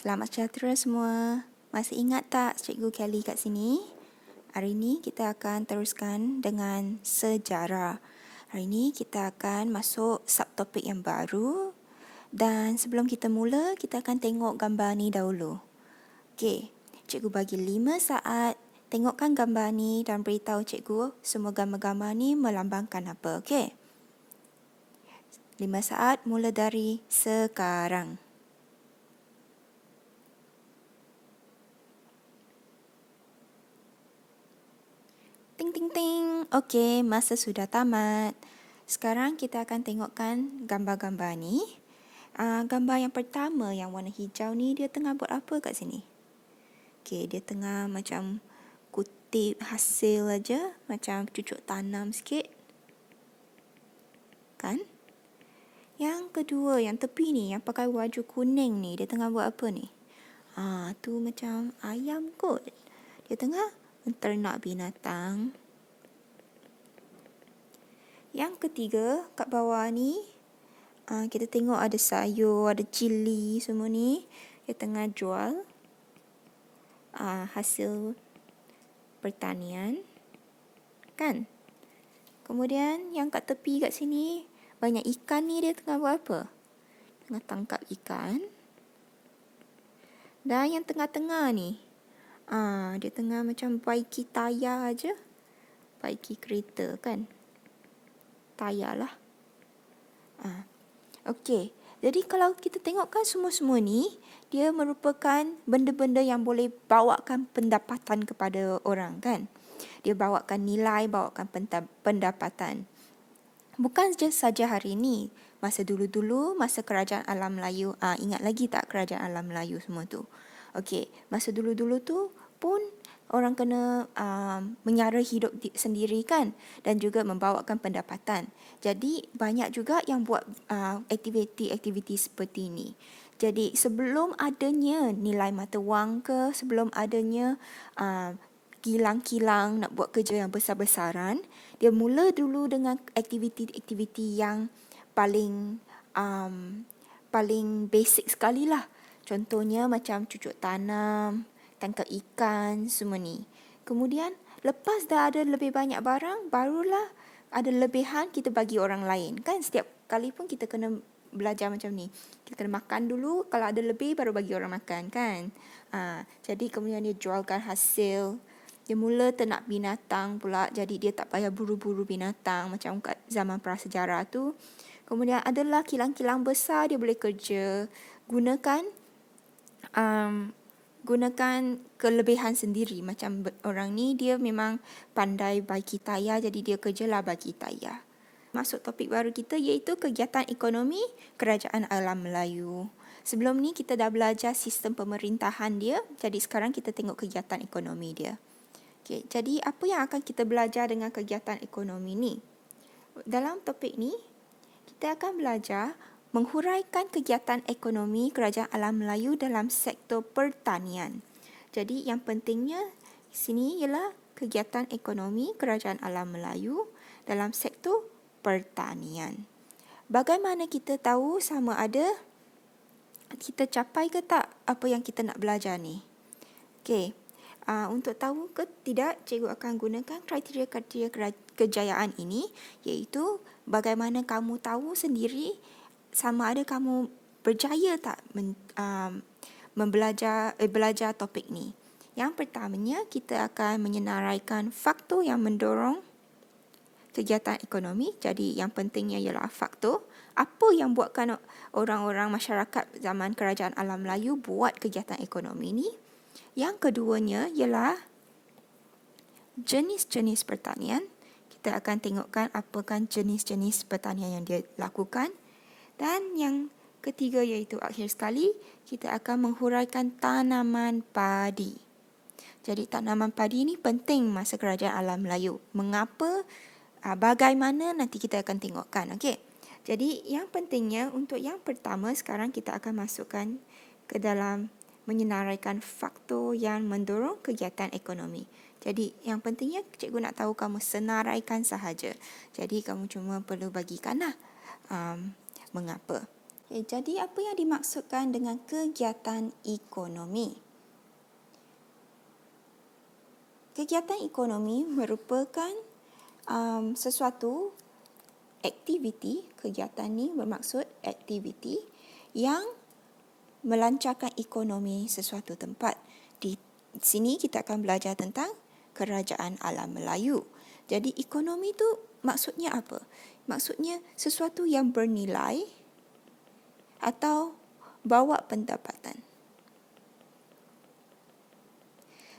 Selamat sejahtera semua. Masih ingat tak Cikgu Kelly kat sini? Hari ini kita akan teruskan dengan sejarah. Hari ini kita akan masuk subtopik yang baru. Dan sebelum kita mula, kita akan tengok gambar ni dahulu. Okey, Cikgu bagi 5 saat. Tengokkan gambar ni dan beritahu Cikgu semua gambar-gambar ni melambangkan apa. Okey? 5 saat mula dari sekarang. Ting ting ting. Okey, masa sudah tamat. Sekarang kita akan tengokkan gambar-gambar ni. Gambar yang pertama yang warna hijau ni dia tengah buat apa kat sini? Okey, dia tengah macam kutip hasil aja, macam cucuk tanam sikit. Kan? Yang kedua, yang tepi ni, yang pakai baju kuning ni, dia tengah buat apa ni? Tu macam ayam kot. Dia tengah menternak binatang. Yang ketiga, kat bawah ni, kita tengok ada sayur, ada cili semua ni. Dia tengah jual hasil pertanian. Kan? Kemudian yang kat tepi kat sini, banyak ikan ni dia tengah buat apa? Tengah tangkap ikan. Dan yang tengah-tengah ni, dia tengah macam baiki tayar aja. Baiki kereta kan? Tayar lah. Okey, jadi kalau kita tengokkan semua-semua ni, dia merupakan benda-benda yang boleh bawakan pendapatan kepada orang kan. Dia bawakan nilai, bawakan pendapatan. Bukan saja hari ini, masa dulu-dulu, masa kerajaan alam Melayu, ingat lagi tak kerajaan alam Melayu semua tu? Okey, masa dulu-dulu tu pun orang kena menyara hidup sendiri kan, dan juga membawakan pendapatan. Jadi banyak juga yang buat aktiviti-aktiviti seperti ini. Jadi sebelum adanya nilai mata wang ke, sebelum adanya kilang-kilang nak buat kerja yang besar-besaran, dia mula dulu dengan aktiviti-aktiviti yang paling basic sekali lah. Contohnya macam cucuk tanam, tangkap ikan, semua ni. Kemudian lepas dah ada lebih banyak barang, barulah ada lebihan kita bagi orang lain. Kan setiap kali pun kita kena belajar macam ni. Kita kena makan dulu, kalau ada lebih baru bagi orang makan kan. Jadi kemudian dia jualkan hasil. Dia mula ternak binatang pula, jadi dia tak payah buru-buru binatang macam kat zaman prasejarah tu. Kemudian adalah kilang-kilang besar dia boleh kerja. Gunakan kelebihan sendiri. Macam orang ni dia memang pandai baiki tayar, jadi dia kerjalah bagi tayar. Masuk topik baru kita iaitu kegiatan ekonomi Kerajaan Alam Melayu. Sebelum ni kita dah belajar sistem pemerintahan dia, jadi sekarang kita tengok kegiatan ekonomi dia. Okay, jadi apa yang akan kita belajar dengan kegiatan ekonomi ni? Dalam topik ni, kita akan belajar menghuraikan kegiatan ekonomi Kerajaan Alam Melayu dalam sektor pertanian. Jadi yang pentingnya di sini ialah kegiatan ekonomi Kerajaan Alam Melayu dalam sektor pertanian. Bagaimana kita tahu sama ada kita capai ke tak apa yang kita nak belajar ni? Okey. Untuk tahu ke tidak, cikgu akan gunakan kriteria-kriteria kejayaan ini, iaitu bagaimana kamu tahu sendiri sama ada kamu berjaya tak belajar topik ni. Yang pertamanya, kita akan menyenaraikan faktor yang mendorong kegiatan ekonomi. Jadi yang pentingnya ialah faktor. Apa yang buatkan orang-orang masyarakat zaman Kerajaan Alam Melayu buat kegiatan ekonomi ni. Yang keduanya ialah jenis-jenis pertanian. Kita akan tengokkan apakah jenis-jenis pertanian yang dia lakukan. Dan yang ketiga iaitu akhir sekali, kita akan menghuraikan tanaman padi. Jadi tanaman padi ini penting masa Kerajaan Alam Melayu. Mengapa, bagaimana nanti kita akan tengokkan. Okey. Jadi yang pentingnya untuk yang pertama sekarang kita akan masukkan ke dalam menyenaraikan faktor yang mendorong kegiatan ekonomi. Jadi yang pentingnya cikgu nak tahu kamu senaraikan sahaja. Jadi kamu cuma perlu bagikanlah mengapa. Jadi apa yang dimaksudkan dengan kegiatan ekonomi? Kegiatan ekonomi merupakan sesuatu aktiviti, kegiatan ni bermaksud aktiviti yang melancarkan ekonomi sesuatu tempat. Di sini kita akan belajar tentang kerajaan alam Melayu. Jadi ekonomi tu maksudnya apa? Maksudnya sesuatu yang bernilai atau bawa pendapatan.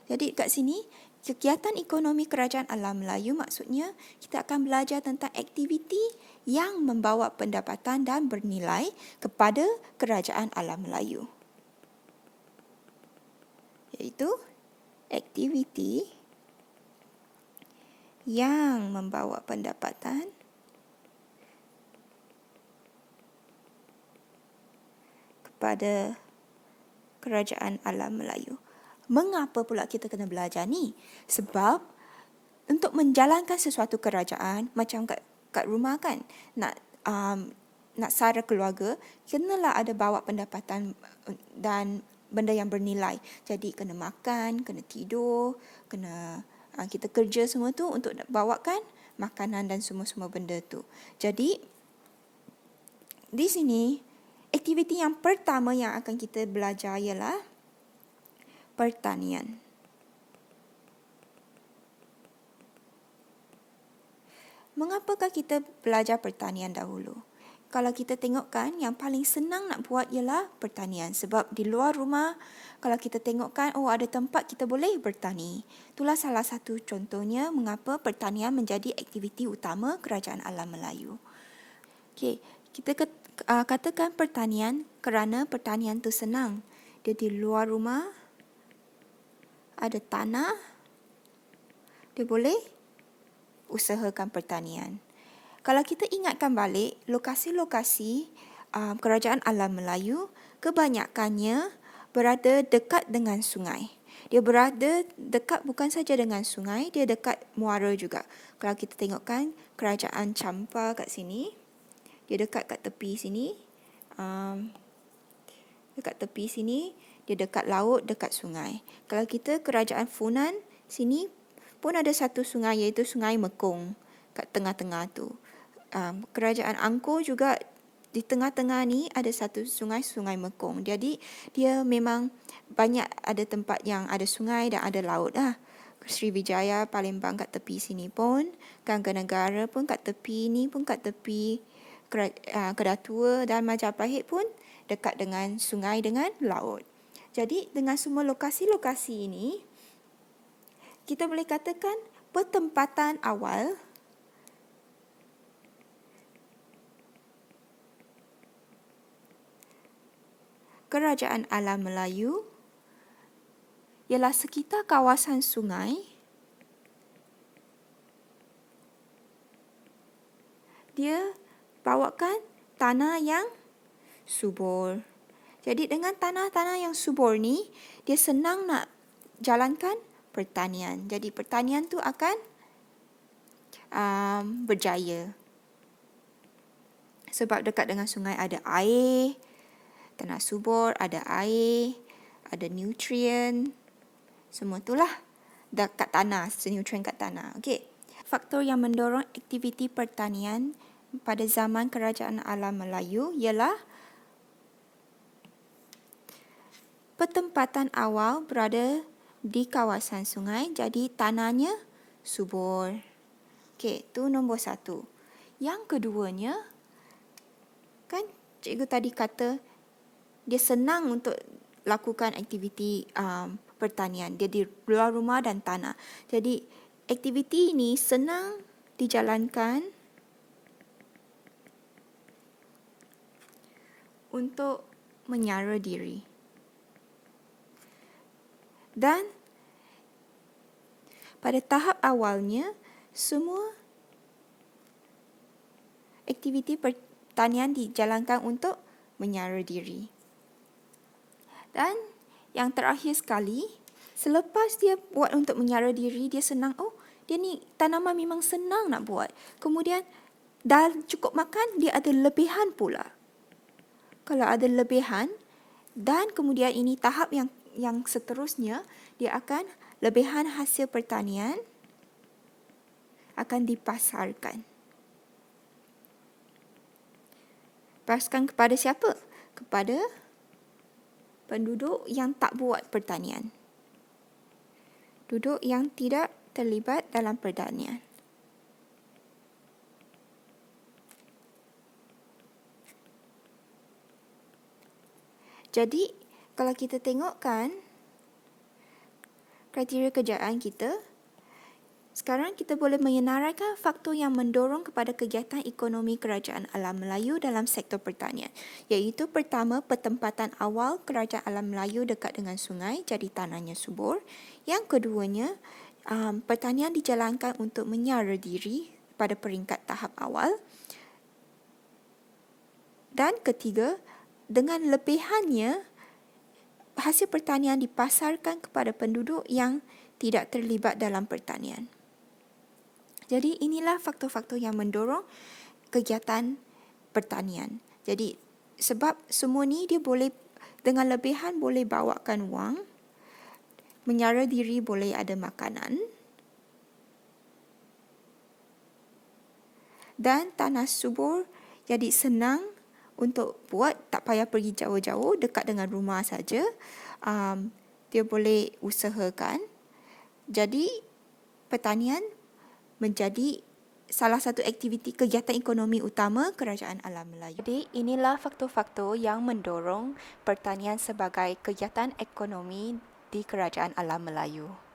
Jadi kat sini, kegiatan ekonomi kerajaan alam Melayu maksudnya kita akan belajar tentang aktiviti yang membawa pendapatan dan bernilai kepada kerajaan alam Melayu. Iaitu aktiviti yang membawa pendapatan kepada kerajaan alam Melayu. Mengapa pula kita kena belajar ni? Sebab untuk menjalankan sesuatu kerajaan, macam kat rumah kan, nak sara keluarga, kenalah ada bawa pendapatan dan benda yang bernilai. Jadi kena makan, kena tidur, kena kita kerja semua tu untuk bawakan makanan dan semua-semua benda tu. Jadi di sini aktiviti yang pertama yang akan kita belajar ialah pertanian. Mengapakah kita belajar pertanian dahulu? Kalau kita tengokkan, yang paling senang nak buat ialah pertanian. Sebab di luar rumah, kalau kita tengokkan, ada tempat kita boleh bertani. Itulah salah satu contohnya mengapa pertanian menjadi aktiviti utama kerajaan alam Melayu. Okey, kita katakan pertanian kerana pertanian tu senang. Dia di luar rumah, ada tanah, dia boleh usahakan pertanian. Kalau kita ingatkan balik, lokasi-lokasi kerajaan alam Melayu kebanyakannya berada dekat dengan sungai. Dia berada dekat bukan saja dengan sungai, dia dekat muara juga. Kalau kita tengokkan kerajaan Champa kat sini, dia dekat kat tepi sini. Dekat tepi sini, dia dekat laut, dekat sungai. Kalau kita kerajaan Funan, sini pun ada satu sungai iaitu Sungai Mekong kat tengah-tengah tu. Kerajaan Angkor juga di tengah-tengah ni ada satu sungai, Sungai Mekong. Jadi dia memang banyak ada tempat yang ada sungai dan ada laut lah. Sriwijaya, Palembang kat tepi sini pun, Gangganegara pun kat tepi ni pun kat tepi, Kedatua dan Majapahit pun dekat dengan sungai dengan laut. Jadi dengan semua lokasi-lokasi ini, kita boleh katakan pertempatan awal kerajaan alam Melayu ialah sekitar kawasan sungai. Dia bawakan tanah yang subur. Jadi dengan tanah-tanah yang subur ni, dia senang nak jalankan pertanian. Jadi pertanian tu akan berjaya. Sebab dekat dengan sungai ada air, tanah subur, ada air, ada nutrien, semua itulah dekat tanah, nutrien kat tanah. Okey. Faktor yang mendorong aktiviti pertanian pada zaman kerajaan alam Melayu ialah pertempatan awal berada di kawasan sungai, jadi tanahnya subur. Okey, itu nombor satu. Yang keduanya, kan cikgu tadi kata dia senang untuk lakukan aktiviti pertanian. Dia di luar rumah dan tanah. Jadi aktiviti ini senang dijalankan untuk menyara diri. Dan pada tahap awalnya, semua aktiviti pertanian dijalankan untuk menyara diri. Dan yang terakhir sekali, selepas dia buat untuk menyara diri, dia senang, dia ni tanaman memang senang nak buat. Kemudian dah cukup makan, dia ada lebihan pula. kalau ada lebihan, dan kemudian ini tahap yang seterusnya, dia akan lebihan hasil pertanian akan dipasarkan. Pasarkan kepada siapa? Kepada penduduk yang tak buat pertanian. Penduduk yang tidak terlibat dalam pertanian. Jadi, kalau kita tengokkan kriteria kerjaan kita, sekarang kita boleh menyenaraikan faktor yang mendorong kepada kegiatan ekonomi kerajaan alam Melayu dalam sektor pertanian. Iaitu pertama, pertempatan awal kerajaan alam Melayu dekat dengan sungai, jadi tanahnya subur. Yang keduanya, pertanian dijalankan untuk menyara diri pada peringkat tahap awal. Dan ketiga, dengan lebihannya, hasil pertanian dipasarkan kepada penduduk yang tidak terlibat dalam pertanian. Jadi inilah faktor-faktor yang mendorong kegiatan pertanian. Jadi sebab semua ni dia boleh dengan lebihan boleh bawakan wang, menyara diri boleh ada makanan, dan tanah subur jadi senang untuk buat, tak payah pergi jauh-jauh, dekat dengan rumah saja. Dia boleh usahakan. Jadi pertanian menjadi salah satu aktiviti kegiatan ekonomi utama Kerajaan Alam Melayu. Jadi inilah faktor-faktor yang mendorong pertanian sebagai kegiatan ekonomi di Kerajaan Alam Melayu.